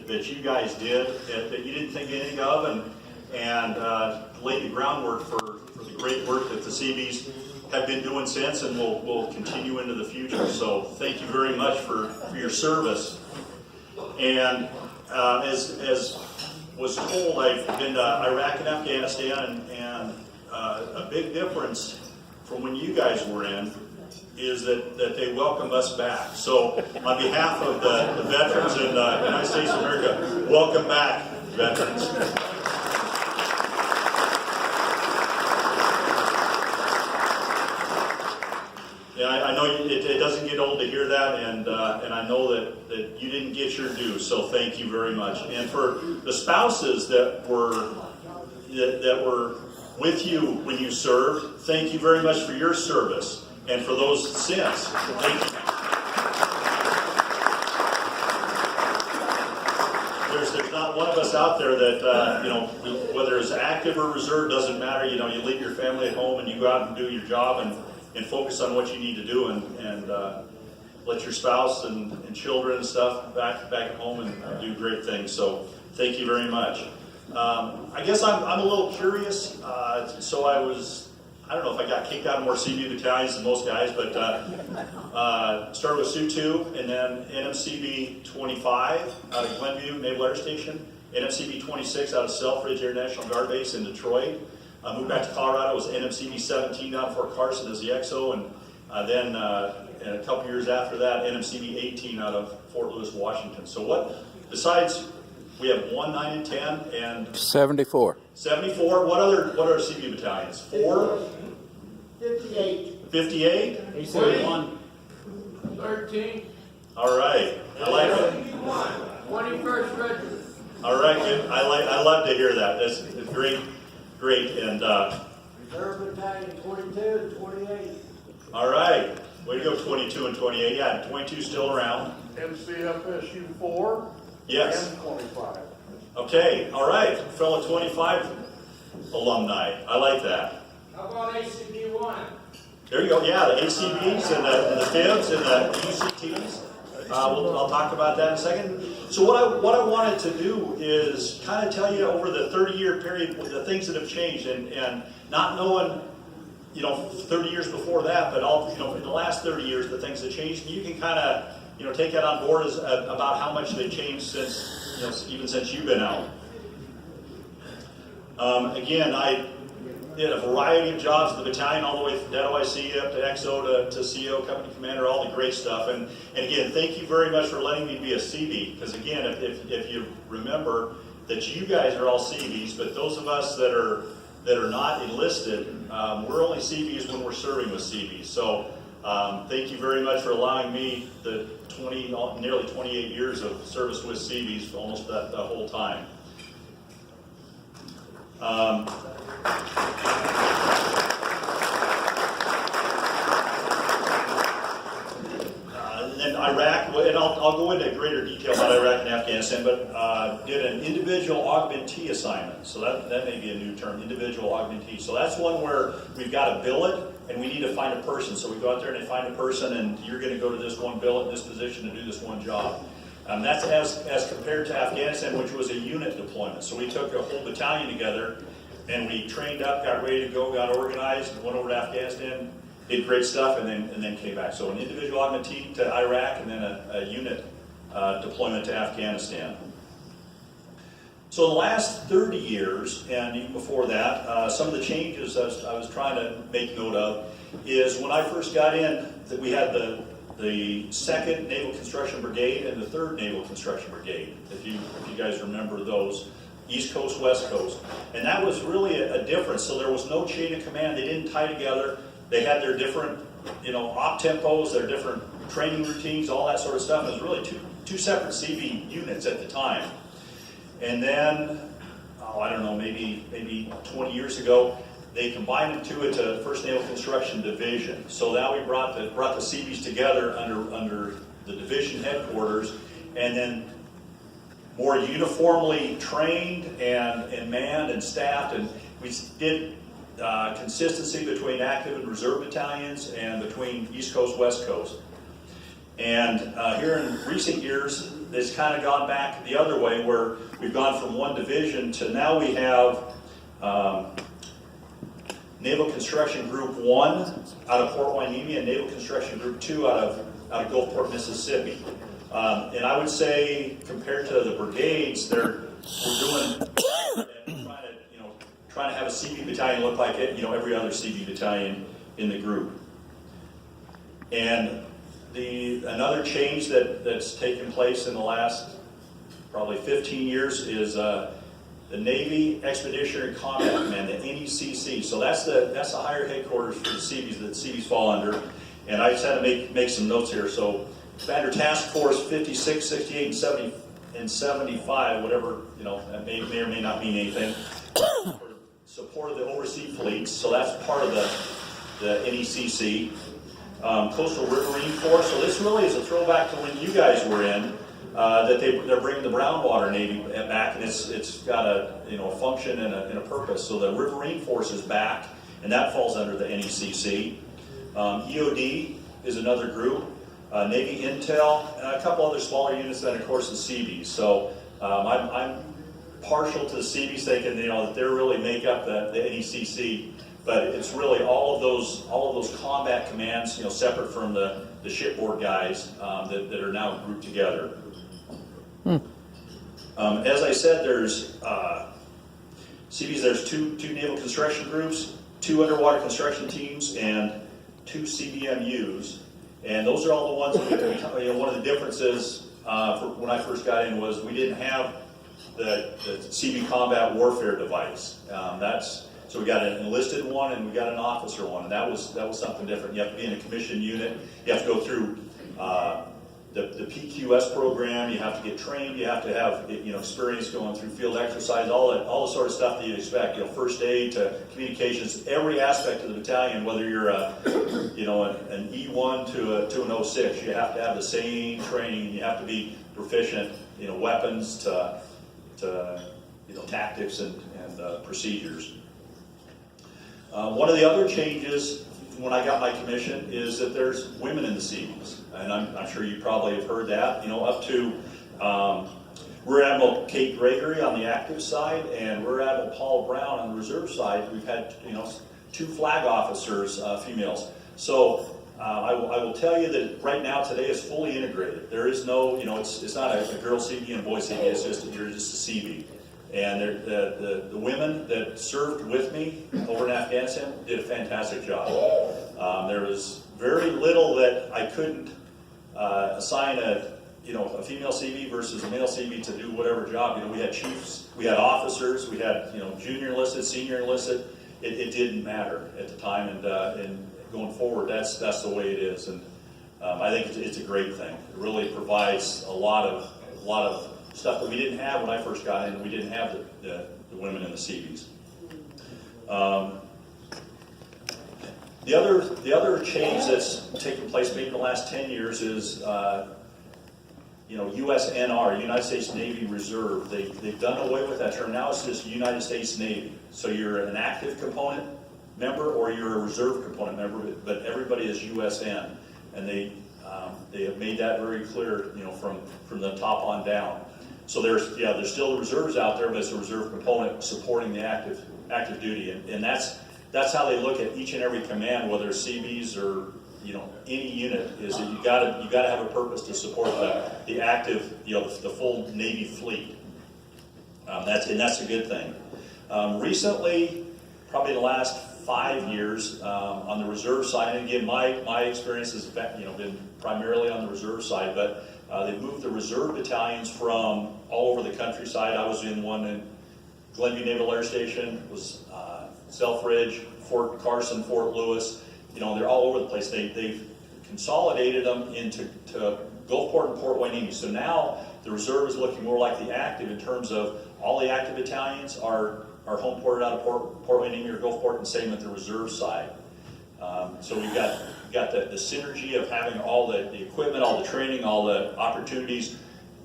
that you guys did that you didn't think anything of, and laid the groundwork for the great work that the Seabees have been doing since and will continue into the future. So thank you very much for your service. And as was told, I've been to Iraq and Afghanistan, and a big difference from when you guys were in is that they welcome us back. So on behalf of the veterans in the United States of America, welcome back, veterans. Yeah, I know it doesn't get old to hear that, and I know that you didn't get your due, so thank you very much. And for the spouses that were with you when you served, thank you very much for your service. And for those since, thank you. There's not one of us out there that, whether it's active or reserve, doesn't matter. You leave your family at home and you go out and do your job and focus on what you need to do, and let your spouse and children and stuff back at home and do great things. So thank you very much. I guess I'm a little curious. So I don't know if I got kicked out of more Seabee battalions than most guys, but started with Sioux 2, and then NMCB 25 out of Glenview Naval Air Station, NMCB 26 out of Selfridge Air National Guard Base in Detroit. Moved back to Colorado, was NMCB 17 down at Fort Carson as the XO, and then a couple years after that, NMCB 18 out of Fort Lewis, Washington. So besides, we have 1, 9, and 10, and 74. 74. What other Seabee battalions? 4? 58. 58? He said 1. 13. All right. I like it. 21st Regiment. All right, good. I love to hear that. That's great. And Reserve Battalion 22 and 28. all right. Way to go, 22 and 28. Yeah, 22 still around. MCFSU 4. Yes. And 25. Okay. All right. Fellow 25 alumni. I like that. How about ACB 1? There you go. Yeah, the ACBs and the FIBs and the UCTs. I'll talk about that in a second. So what I wanted to do is kind of tell you over the 30-year period the things that have changed, and not knowing 30 years before that, but in the last 30 years the things that changed. And you can kind of take that on board as about how much they've changed since even since you've been out. Again, I did a variety of jobs at the battalion, all the way from DOIC up to XO to CO, company commander, all the great stuff. And again, thank you very much for letting me be a Seabee, because again, if you remember that you guys are all Seabees, but those of us that are not enlisted, we're only Seabees when we're serving with Seabees. So thank you very much for allowing me the nearly 28 years of service with Seabees, almost the whole time. And then Iraq, and I'll go into greater detail about Iraq and Afghanistan, but did an individual augmentee assignment. So that may be a new term, individual augmentee. So that's one where we've got a billet and we need to find a person. So we go out there and they find a person, and you're going to go to this one billet, this position, to do this one job. That's as compared to Afghanistan, which was a unit deployment. So we took a whole battalion together, and we trained up, got ready to go, got organized, went over to Afghanistan, did great stuff, and then came back. So an individual augmentee to Iraq, and then a unit deployment to Afghanistan. So in the last 30 years, and even before that, some of the changes I was trying to make note of is when I first got in, that we had the 2nd Naval Construction Brigade and the 3rd Naval Construction Brigade, if you guys remember those. East Coast, West Coast. And that was really a difference. So there was no chain of command. They didn't tie together. They had their different, op tempos, their different training routines, all that sort of stuff. It was really two separate Seabee units at the time. And then, I don't know, maybe 20 years ago, they combined them to 1st Naval Construction Division. So now we brought the Seabees together under the division headquarters, and then more uniformly trained and manned and staffed, and we did consistency between active and reserve battalions and between East Coast, West Coast. And here in recent years, it's kind of gone back the other way, where we've gone from one division to now we have Naval Construction Group 1 out of Port Hueneme and Naval Construction Group 2 out of Gulfport, Mississippi. And I would say, compared to the brigades, we're doing trying to have a Seabee battalion look like it, every other Seabee battalion in the group. And another change that's taken place in the last probably 15 years is the Navy Expeditionary Combat Command, the NECC. So that's the higher headquarters for the Seabees that Seabees fall under. And I just had to make some notes here. So Commander Task Force 56, 68, and 75, whatever, that may or may not mean anything, for support of the overseas fleets. So that's part of the NECC. Coastal Riverine Force. So this really is a throwback to when you guys were in, that they're bringing the Brownwater Navy back, and it's got a function and a purpose. So the Riverine Force is back, and that falls under the NECC. EOD is another group. Navy Intel, and a couple other smaller units, and of course the Seabees. So I'm partial to the Seabees, thinking that they really make up the NECC, but it's really all of those combat commands, separate from the shipboard guys that are now grouped together. As I said, there's Seabees. There's two naval construction groups, 2 underwater construction teams, and 2 CBMUs. And those are all the ones that one of the differences when I first got in was we didn't have the Seabee combat warfare device. So we got an enlisted one and we got an officer one, and that was something different. You have to be in a commissioned unit. You have to go through the PQS program. You have to get trained. You have to have experience going through field exercise, all the sort of stuff that you'd expect. First aid to communications, every aspect of the battalion. Whether you're an E1 to an 06, you have to have the same training. You have to be proficient. Weapons to tactics and procedures. One of the other changes when I got my commission is that there's women in the Seabees, and I'm sure you probably have heard that. Up to Rear Admiral Kate Gregory on the active side and Rear Admiral Paul Brown on the reserve side. We've had 2 flag officers, females. So I will tell you that right now today is fully integrated. There is no, it's not a girl Seabee and a boy Seabee. You're just a Seabee. And the women that served with me over in Afghanistan did a fantastic job. There was very little that I couldn't assign a female Seabee versus a male Seabee to do whatever job. We had chiefs, we had officers, we had junior enlisted, senior enlisted. It didn't matter at the time, and going forward, that's the way it is. And I think it's a great thing. It really provides a lot of stuff that we didn't have when I first got in. We didn't have the women in the Seabees. The other change that's taken place maybe in the last 10 years is USNR, United States Navy Reserve. They've done away with that term. Now it's just United States Navy. So you're an active component member or you're a reserve component member, but everybody is USN, and they have made that very clear, from the top on down. So there's still the reserves out there, but it's a reserve component supporting the active duty, and that's how they look at each and every command, whether it's Seabees or any unit, is that you got to have a purpose to support the active, the full Navy fleet. That's a good thing. Recently, probably the last 5 years, on the reserve side, and again, my experience has been primarily on the reserve side, but they've moved the reserve battalions from all over the countryside. I was in one in Glenview Naval Air Station, was Selfridge, Fort Carson, Fort Lewis. They're all over the place. They've consolidated them into Gulfport and Port Hueneme. So now the reserve is looking more like the active in terms of all the active battalions are home ported out of Port Hueneme or Gulfport, and same at the reserve side. So we've got the synergy of having all the equipment, all the training, all the opportunities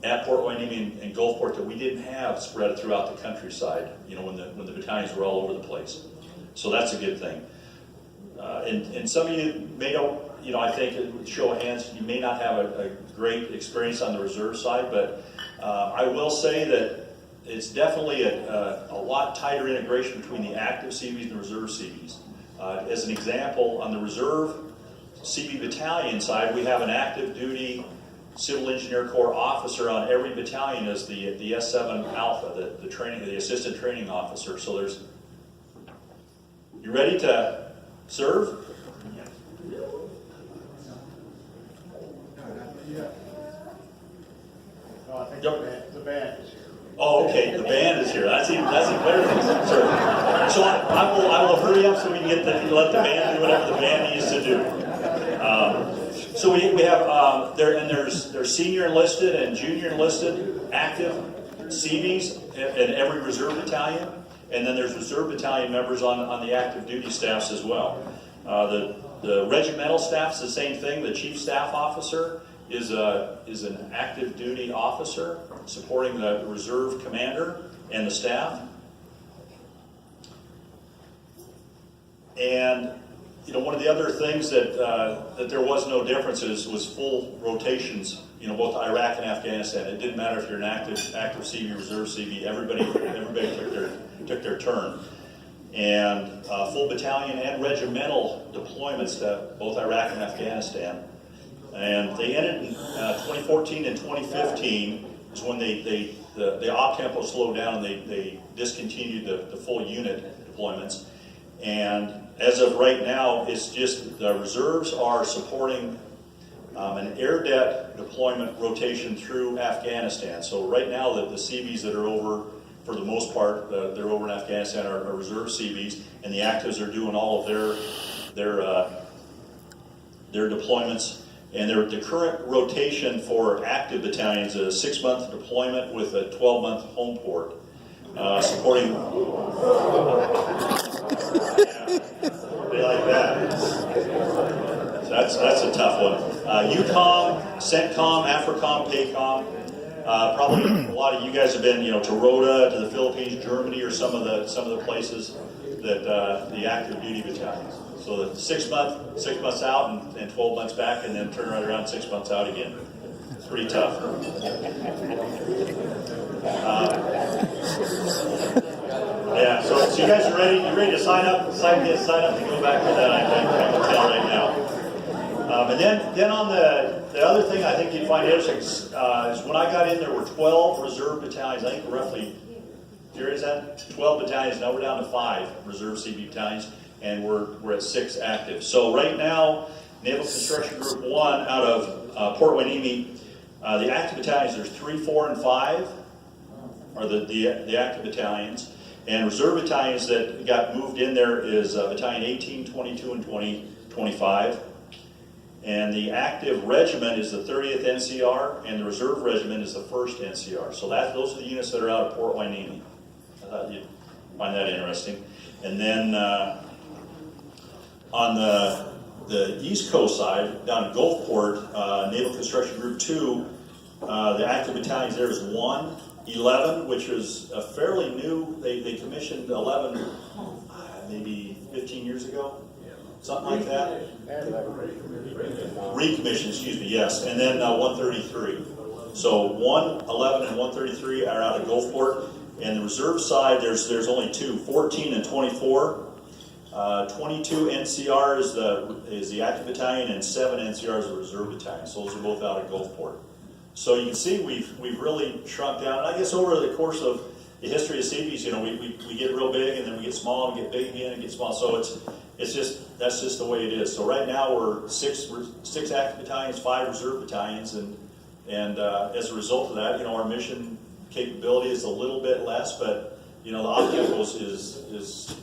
at Port Hueneme and Gulfport that we didn't have spread throughout the countryside, when the battalions were all over the place. So that's a good thing. And some of you may you know, I think with show of hands, you may not have a great experience on the reserve side, but I will say that it's definitely a lot tighter integration between the active Seabees and the reserve Seabees. As an example, on the reserve Seabee battalion side, we have an active duty Civil Engineer Corps officer on every battalion as the S7 Alpha, the assistant training officer. So there's, you ready to serve? I think the band is here. Oh, okay, the band is here. That's even better than sir. So I will hurry up so we can let the band do whatever the band needs to do. So we have there's senior enlisted and junior enlisted active Seabees in every reserve battalion, and then there's reserve battalion members on the active duty staffs as well. The regimental staff is the same thing. The chief staff officer is an active duty officer supporting the reserve commander and the staff. And you know, one of the other things that there was no differences was full rotations. You know, both Iraq and Afghanistan. It didn't matter if you're an active Seabee, reserve Seabee. Everybody took their turn. And full battalion and regimental deployments to both Iraq and Afghanistan. And they ended in 2014 and 2015 is when the op tempo slowed down and they discontinued the full unit deployments. And as of right now, it's just the reserves are supporting an air det deployment rotation through Afghanistan. So right now, the Seabees that are over, for the most part, they're over in Afghanistan are reserve Seabees, and the actives are doing all of their deployments. And the current rotation for active battalions is a 6-month deployment with a 12-month home port, supporting. They like that. So that's a tough one. UCOM, CENTCOM, AFRICOM, PACOM. Probably a lot of you guys have been, to Rhoda, to the Philippines, Germany, or some of the places that the active duty battalions. So the 6 months out and 12 months back, and then turn right around 6 months out again. It's pretty tough. Yeah. So you guys are ready? You ready to sign up? Sign up to go back to that. I can tell right now. And then on the other thing I think you'd find interesting is when I got in, there were 12 reserve battalions. I think roughly, here is that 12 battalions. Now we're down to 5 reserve Seabee battalions. And we're at 6 active. So right now, Naval Construction Group 1 out of Port Hueneme, the active battalions, there's 3, 4, and 5 are the active battalions. And reserve battalions that got moved in there is Battalion 18, 22, and 25. And the active regiment is the 30th NCR, and the reserve regiment is the 1st NCR. So those are the units that are out of Port Hueneme. I thought you'd find that interesting. And then on the East Coast side, down in Gulfport, Naval Construction Group 2, the active battalions there is 1, 11, which is a fairly new, they commissioned 11 maybe 15 years ago, something like that. Recommissioned, excuse me, yes. And then 133. So 1, 11, and 133 are out of Gulfport. And the reserve side, there's only 2, 14 and 24. 22 NCR is the active battalion, and 7 NCR is the reserve battalion. So those are both out of Gulfport. So you can see we've really shrunk down. And I guess over the course of the history of Seabees, we get real big, and then we get small, and get big again, and get small. So that's just the way it is. So right now we're 6 active battalions, 5 reserve battalions, and as a result of that, our mission capability is a little bit less, but the obstacles is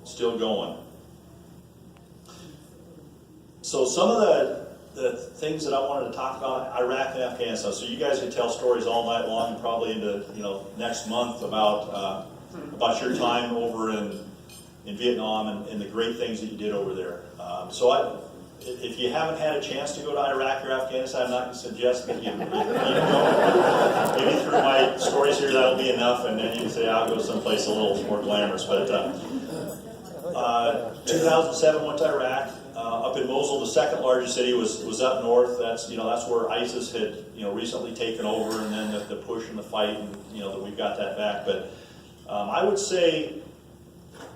still going. So some of the things that I wanted to talk about, Iraq and Afghanistan. So you guys can tell stories all night long and probably into next month about your time over in Vietnam and the great things that you did over there. If you haven't had a chance to go to Iraq or Afghanistan, I'm not going to suggest that you go. Maybe through my stories here that'll be enough, and then you can say I'll go someplace a little more glamorous. But 2007 went to Iraq. up in Mosul, the second largest city was up north. That's that's where ISIS had recently taken over, and then the push and the fight, and that we've got that back. But I would say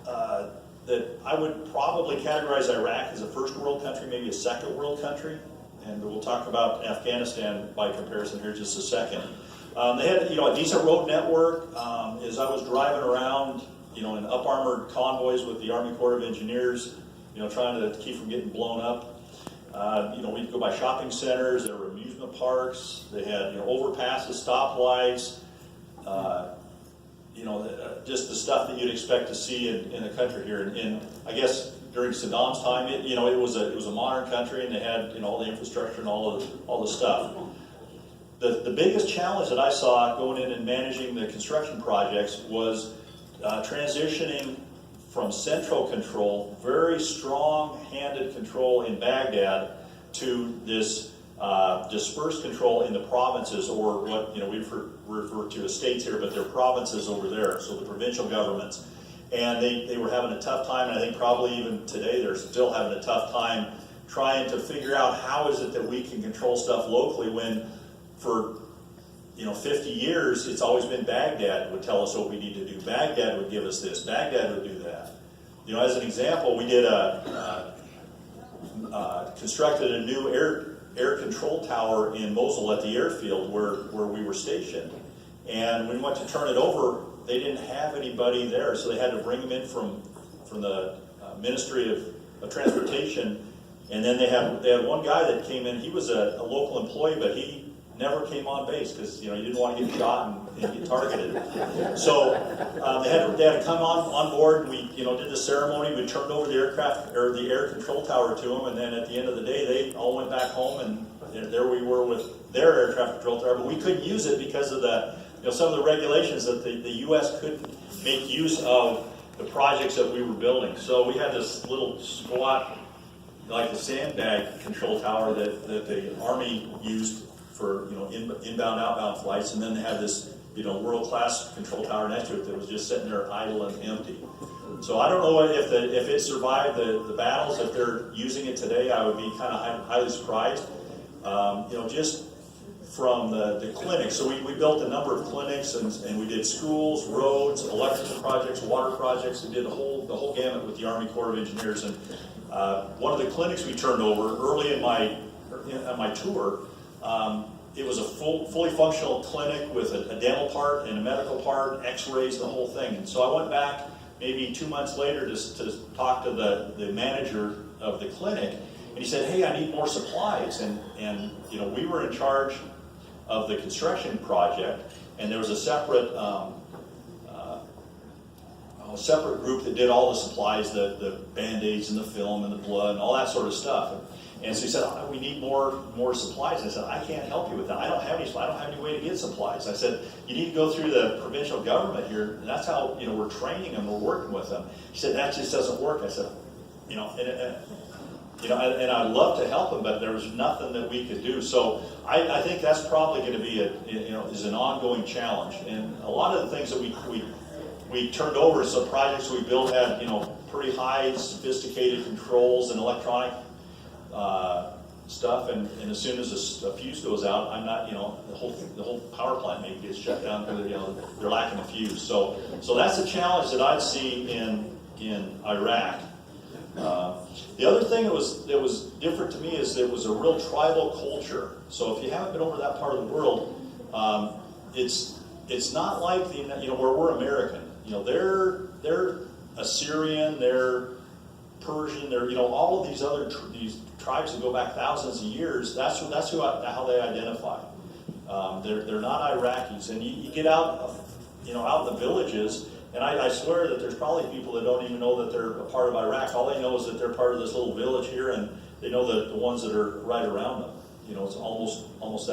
that I would probably categorize Iraq as a first world country, maybe a second world country, and we'll talk about Afghanistan by comparison here in just a second. They had a decent road network. As I was driving around, in up armored convoys with the Army Corps of Engineers, trying to keep from getting blown up. We'd go by shopping centers. There were amusement parks. They had overpasses, stoplights. Just the stuff that you'd expect to see in a country here. And I guess during Saddam's time, it was a modern country, and they had all the infrastructure and all the stuff. The biggest challenge that I saw going in and managing the construction projects was transitioning from central control, very strong-handed control in Baghdad, to this dispersed control in the provinces, or what we refer to as states here, but they're provinces over there, so the provincial governments. And they were having a tough time, and I think probably even today they're still having a tough time trying to figure out how is it that we can control stuff locally when for 50 years it's always been Baghdad would tell us what we need to do. Baghdad would give us this. Baghdad would do that. As an example, we did constructed a new air control tower in Mosul at the airfield where we were stationed. And when we went to turn it over, they didn't have anybody there, so they had to bring them in from the Ministry of Transportation. And then they had one guy that came in. He was a local employee, but he never came on base because he didn't want to get shot and get targeted. So they had to come on board. And we did the ceremony. We turned over the aircraft or the air control tower to them, and then at the end of the day, they all went back home, and there we were with their air traffic control tower. But we couldn't use it because of some of the regulations that the U.S. couldn't make use of the projects that we were building. So we had this little squat, like a sandbag control tower that the Army used for inbound, outbound flights, and then they had this world-class control tower next to it that was just sitting there idle and empty. So I don't know if it survived the battles. If they're using it today, I would be kind of highly surprised. Just from the clinics. So we built a number of clinics, and we did schools, roads, electrical projects, water projects. We did the whole gamut with the Army Corps of Engineers. And one of the clinics we turned over early in my tour. It was a fully functional clinic with a dental part and a medical part, x-rays, the whole thing. And so I went back maybe 2 months later to talk to the manager of the clinic, and he said, hey, I need more supplies. And we were in charge of the construction project, and there was a separate group that did all the supplies, the Band-Aids and the film and the blood and all that sort of stuff. And so he said, oh, we need more supplies. And I said, I can't help you with that. I don't have any way to get supplies. I said, you need to go through the provincial government here, and that's how we're training them, we're working with them. He said, that just doesn't work. I said, and I'd love to help them, but there was nothing that we could do. So I think that's probably going to be is an ongoing challenge. And a lot of the things that we turned over, some projects we built had pretty high sophisticated controls and electronic stuff, and as soon as a fuse goes out, I'm not, the whole power plant maybe gets shut down because they're lacking a fuse. So that's a challenge that I'd see in Iraq. The other thing that was different to me is it was a real tribal culture. So if you haven't been over that part of the world, it's not like where we're American. They're Assyrian, they're Persian, they're all of these other these tribes that go back thousands of years. That's how they identify. They're not Iraqis, and you get out out in the villages, and I swear that there's probably people that don't even know that they're a part of Iraq. All they know is that they're part of this little village here, and they know the ones that are right around them. It's almost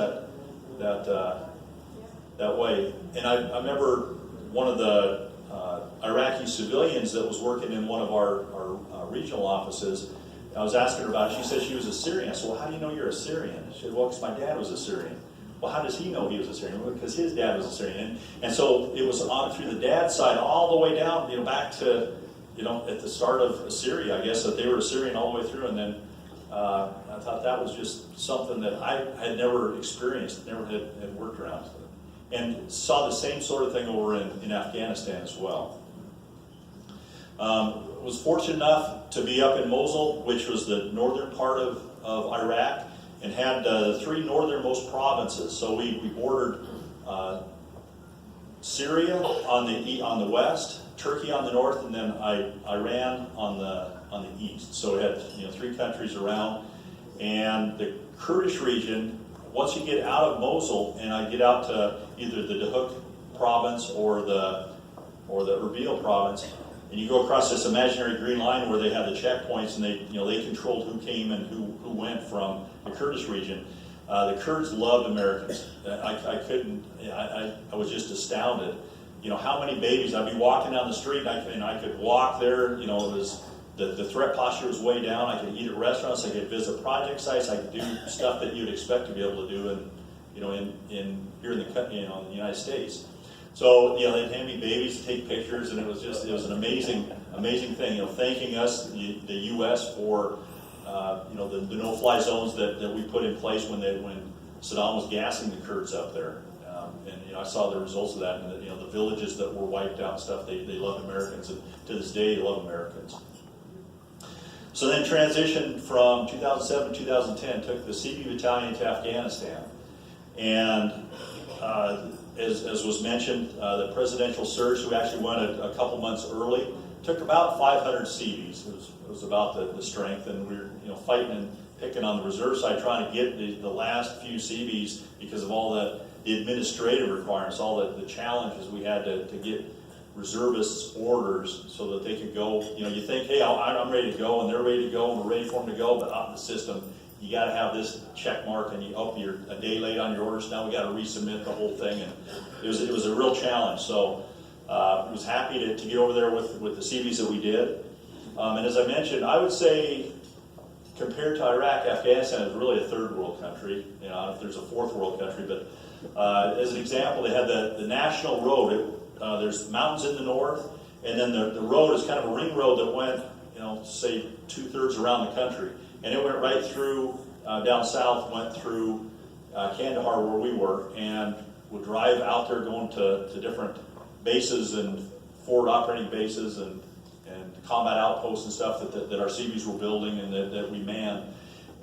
that way. And I remember one of the Iraqi civilians that was working in one of our regional offices. I was asking her about it. She said she was Assyrian. I said, well, how do you know you're Assyrian? She said, well, because my dad was Assyrian. Well, how does he know he was Assyrian? Well, because his dad was Assyrian. And so it was on through the dad's side all the way down, back to, at the start of Assyria, I guess, that they were Assyrian all the way through. And then I thought that was just something that I had never experienced, never had worked around. And saw the same sort of thing over in Afghanistan as well. Was fortunate enough to be up in Mosul, which was the northern part of Iraq, and had the three northernmost provinces. So we bordered Syria on the west, Turkey on the north, and then Iran on the east. So we had three countries around, and the Kurdish region. Once you get out of Mosul and I get out to either the Dahuk province or the Erbil province, and you go across this imaginary green line where they have the checkpoints and they controlled who came and who went from the Kurdish region. The Kurds loved Americans. I was just astounded. How many babies, I'd be walking down the street and I could walk there, it was, the threat posture was way down. I could eat at restaurants, I could visit project sites, I could do stuff that you'd expect to be able to do in here in the United States. So they'd hand me babies to take pictures, and it was an amazing thing. Thanking us, the U.S. for the no-fly zones that we put in place when Saddam was gassing the Kurds up there. And I saw the results of that, and the villages that were wiped out and stuff. They love Americans, and to this day they love Americans. So then transitioned from 2007 to 2010, took the Seabee battalion to Afghanistan, and as was mentioned, the presidential surge, we actually went a couple months early, took about 500 Seabees. It was about the strength, and we were fighting and picking on the reserve side, trying to get the last few Seabees because of all the administrative requirements, all the challenges we had to get reservists orders so that they could go. You think, hey, I'm ready to go, and they're ready to go, and we're ready for them to go, but out in the system, you got to have this check mark, and you're a day late on your orders. Now we got to resubmit the whole thing, and it was a real challenge. So I was happy to get over there with the Seabees that we did. And as I mentioned, I would say compared to Iraq, Afghanistan is really a third world country. I don't know if there's a fourth world country, but as an example, they had the national road. There's mountains in the north, and then the road is kind of a ring road that went, say 2/3 around the country. And it went right through, down south, went through Kandahar where we were, and would drive out there going to different bases and forward operating bases and combat outposts and stuff that our Seabees were building and that we manned.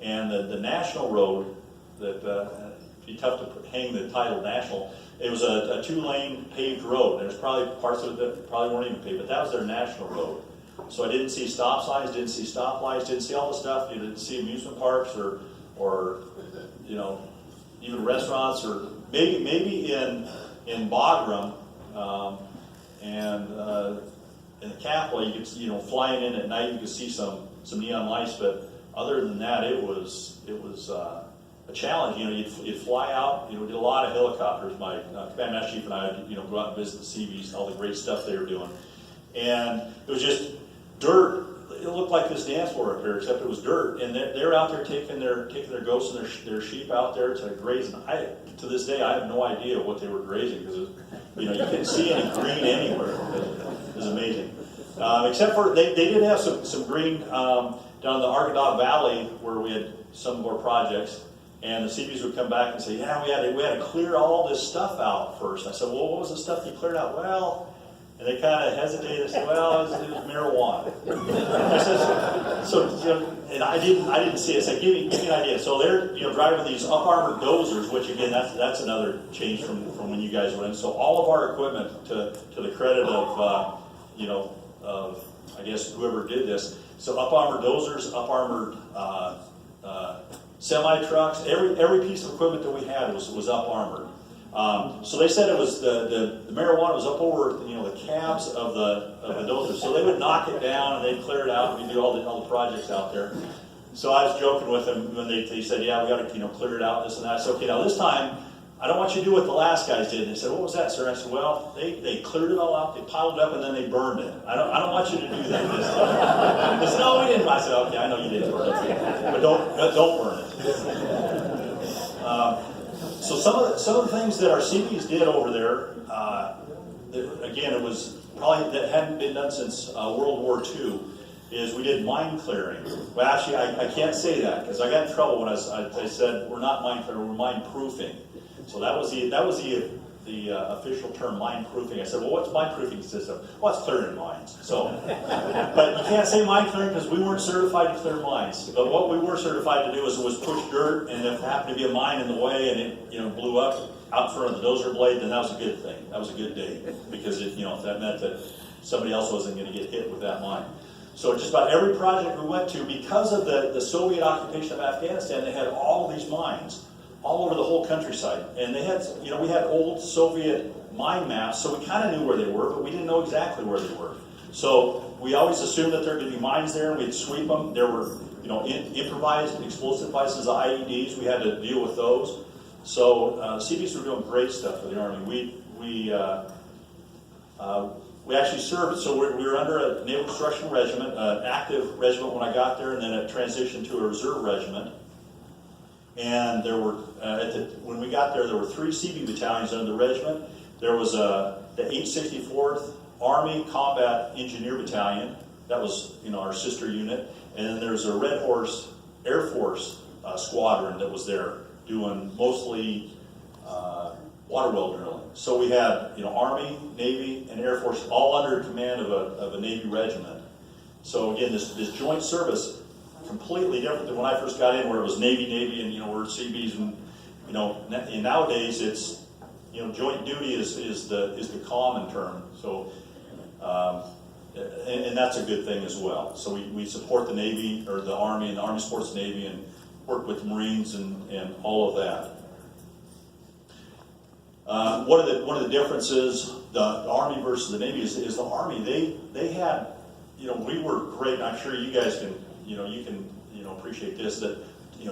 And the national road, that it'd be tough to hang the title national, it was a 2-lane paved road. There's probably parts of it that probably weren't even paved, but that was their national road. So I didn't see stop signs, didn't see stop lights, didn't see all the stuff. You didn't see amusement parks or even restaurants, or maybe in Bagram and in the capital, you could flying in at night, you could see some neon lights. But other than that, it was a challenge. You'd fly out. We did a lot of helicopters. My command master chief and I would go out and visit the Seabees, all the great stuff they were doing, and it was just dirt. It looked like this dance floor up here, except it was dirt. And they're out there taking their goats and their sheep out there to graze. And to this day, I have no idea what they were grazing, because you couldn't see any green anywhere. It was amazing. Except for they did have some green down in the Argadog Valley where we had some of our projects. And the Seabees would come back and say, "Yeah, we had to clear all this stuff out first." I said, "Well, what was the stuff you cleared out?" "Well," and they kind of hesitated and said, "Well, it was marijuana." I said, and I didn't see it. I said, give me an idea. So they're driving these up armored dozers, which again, that's another change from when you guys were in. So all of our equipment, to the credit of I guess whoever did this. So up armored dozers, up armored semi trucks, every piece of equipment that we had was up armored. So they said it was the marijuana was up over the cabs of the dozers. So they would knock it down and they'd clear it out, and we'd do all the projects out there. So I was joking with them when they said, "Yeah, we got to clear it out, this and that." I said, "Okay, now this time I don't want you to do what the last guys did." And they said, "What was that, sir?" I said, "Well, they cleared it all out, they piled it up, and then they burned it. I don't want you to do that this time." They said, "No, we didn't." I said, "Okay, I know you didn't burn it, but don't burn it." So some of the things that our Seabees did over there, again, it was probably that hadn't been done since World War II. is we did mine clearing. Well, actually, I can't say that because I got in trouble when I said we're not mine clearing, we're mine proofing. So that was the official term, mine proofing. I said, well, what's mine proofing system? Well, it's clearing mines. So, but you can't say mine clearing because we weren't certified to clear mines. But what we were certified to do was push dirt, and if there happened to be a mine in the way and it blew up out in front of the dozer blade, then that was a good thing. That was a good day because that meant that somebody else wasn't going to get hit with that mine. So just about every project we went to, because of the Soviet occupation of Afghanistan, they had all these mines all over the whole countryside. And they had, we had old Soviet mine maps, so we kind of knew where they were, but we didn't know exactly where they were. So we always assumed that there were going to be mines there, and we'd sweep them. There were, improvised explosive devices, IEDs. We had to deal with those. So Seabees were doing great stuff for the Army. We actually served, so we were under a Naval Construction Regiment, an active regiment when I got there, and then it transitioned to a reserve regiment. And there were, when we got there were 3 Seabee battalions under the regiment. There was the 864th Army Combat Engineer Battalion. That was, our sister unit. And then there's a Red Horse Air Force squadron that was there doing mostly water well drilling. So we had, Army, Navy, and Air Force all under command of a Navy regiment. So again, this joint service, completely different than when I first got in, where it was Navy, and we're Seabees, and nowadays it's, joint duty is the common term. So, and that's a good thing as well. So we support the Navy or the Army, and the Army supports the Navy, and work with the Marines and all of that. One of the differences, the Army versus the Navy, is the Army. They had, we were great. And I'm sure you guys can, you can appreciate this, that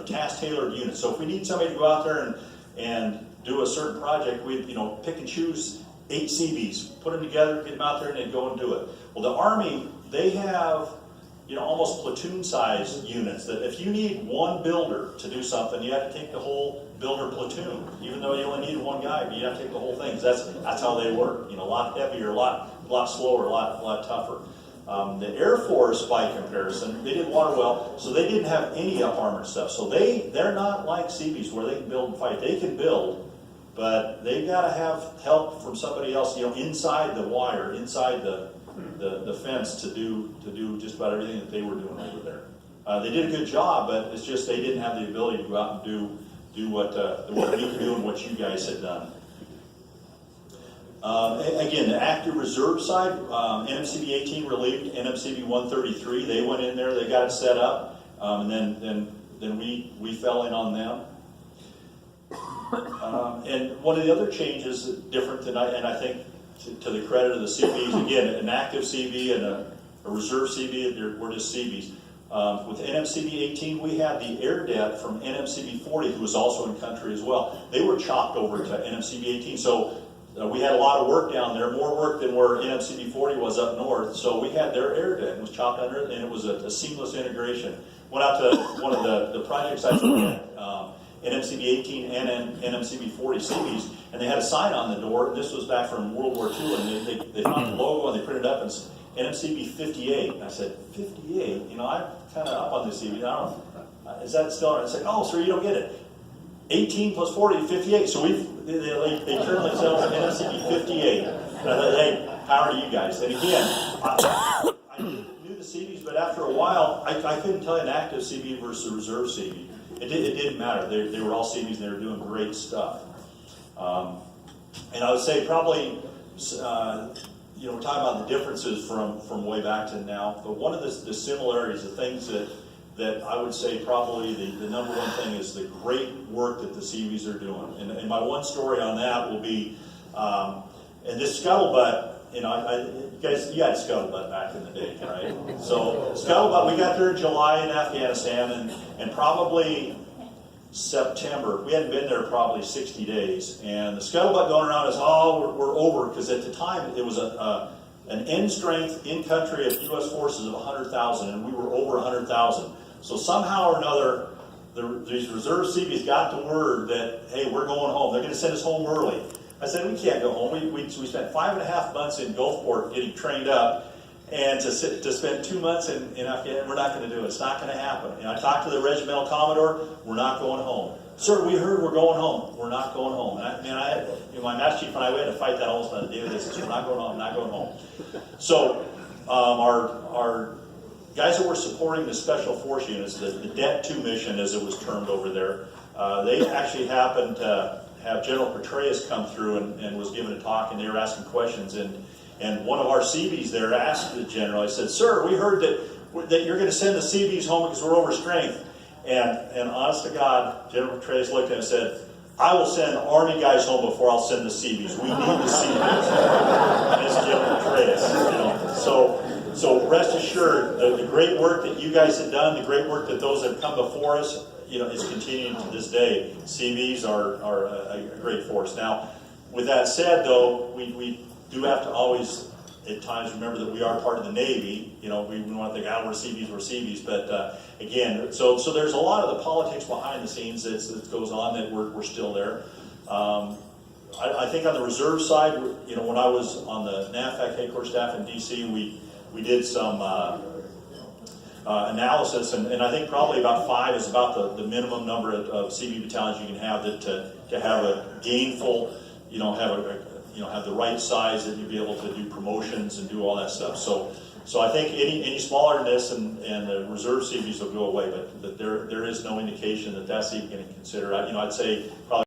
task tailored units. So if we need somebody to go out there and do a certain project, we pick and choose 8 Seabees, put them together, get them out there, and they'd go and do it. Well, the Army, they have almost platoon-sized units, that if you need one builder to do something, you have to take the whole builder platoon, even though you only need one guy, but you have to take the whole thing. That's how they work. A lot heavier, a lot slower, a lot tougher. The Air Force, by comparison, they did water well, so they didn't have any up-armored stuff. So they're not like Seabees, where they can build and fight. They can build, but they've got to have help from somebody else, inside the wire, inside the fence to do just about everything that they were doing over there. They did a good job, but it's just they didn't have the ability to go out and do what we could do and what you guys had done. Again, the active reserve side, NMCB 18 relieved NMCB 133. They went in there, they got it set up, and then we fell in on them. And one of the other changes different than I think to the credit of the Seabees, again, an active Seabee and a reserve Seabee, we're just Seabees. With NMCB 18, we had the air debt from NMCB 40, who was also in country as well. They were chopped over to NMCB 18, so we had a lot of work down there, more work than where NMCB 40 was up north. So we had their air debt, was chopped under it, and it was a seamless integration. Went out to one of the project sites we had, NMCB 18 and NMCB 40 Seabees, and they had a sign on the door, and this was back from World War II, and they found the logo and they printed it up, and it's NMCB 58. And I said, 58? I'm kind of up on this Seabee. Is that still? And I said, oh, sir, you don't get it. 18 plus 40, 58. So they turned themselves to NMCB 58. And I thought, hey, how are you guys? And again, I knew the Seabees, but after a while, I couldn't tell you an active Seabee versus a reserve Seabee. It didn't matter. They were all Seabees, and they were doing great stuff. And I would say probably, we're talking about the differences from way back to now, but one of the similarities, the things that I would say probably the number one thing is the great work that the Seabees are doing. And my one story on that will be, and this scuttlebutt, you guys, you had scuttlebutt back in the day, right? So scuttlebutt, we got there in July in Afghanistan, and probably September, we hadn't been there probably 60 days, and the scuttlebutt going around is, we're over, because at the time it was an end strength in country of U.S. forces of 100,000, and we were over 100,000. So somehow or another, these reserve Seabees got the word that, hey, we're going home. They're going to send us home early. I said, we can't go home. We spent 5.5 months in Gulfport getting trained up, And to spend 2 months in Afghanistan, we're not going to do it. It's not going to happen. And I talked to the regimental commodore. We're not going home. Sir, we heard we're going home. We're not going home. And my master chief and I, we had to fight that almost on a daily basis. We're not going home. Not going home. So our guys that were supporting the special force units, the Det 2 mission, as it was termed over there, they actually happened to have General Petraeus come through and was giving a talk, and they were asking questions. And one of our Seabees there asked the general, he said, "Sir, we heard that you're going to send the Seabees home because we're overstrength." And honest to God, General Petraeus looked at him and said, "I will send Army guys home before I'll send the Seabees. We need the Seabees." And it's General Petraeus. So rest assured, the great work that you guys have done, the great work that those that have come before us, is continuing to this day. Seabees are a great force. Now, with that said, though, we do have to always, at times, remember that we are part of the Navy. We want to think, we're Seabees. But again, so there's a lot of the politics behind the scenes that goes on that we're still there. I think on the reserve side, when I was on the NAVFAC headquarters staff in D.C., we did some analysis, and I think probably about 5 is about the minimum number of Seabee battalions you can have to have a gainful, have the right size that you'd be able to do promotions and do all that stuff. So I think any smaller than this and the reserve Seabees will go away, but there is no indication that that's even going to consider. I'd say probably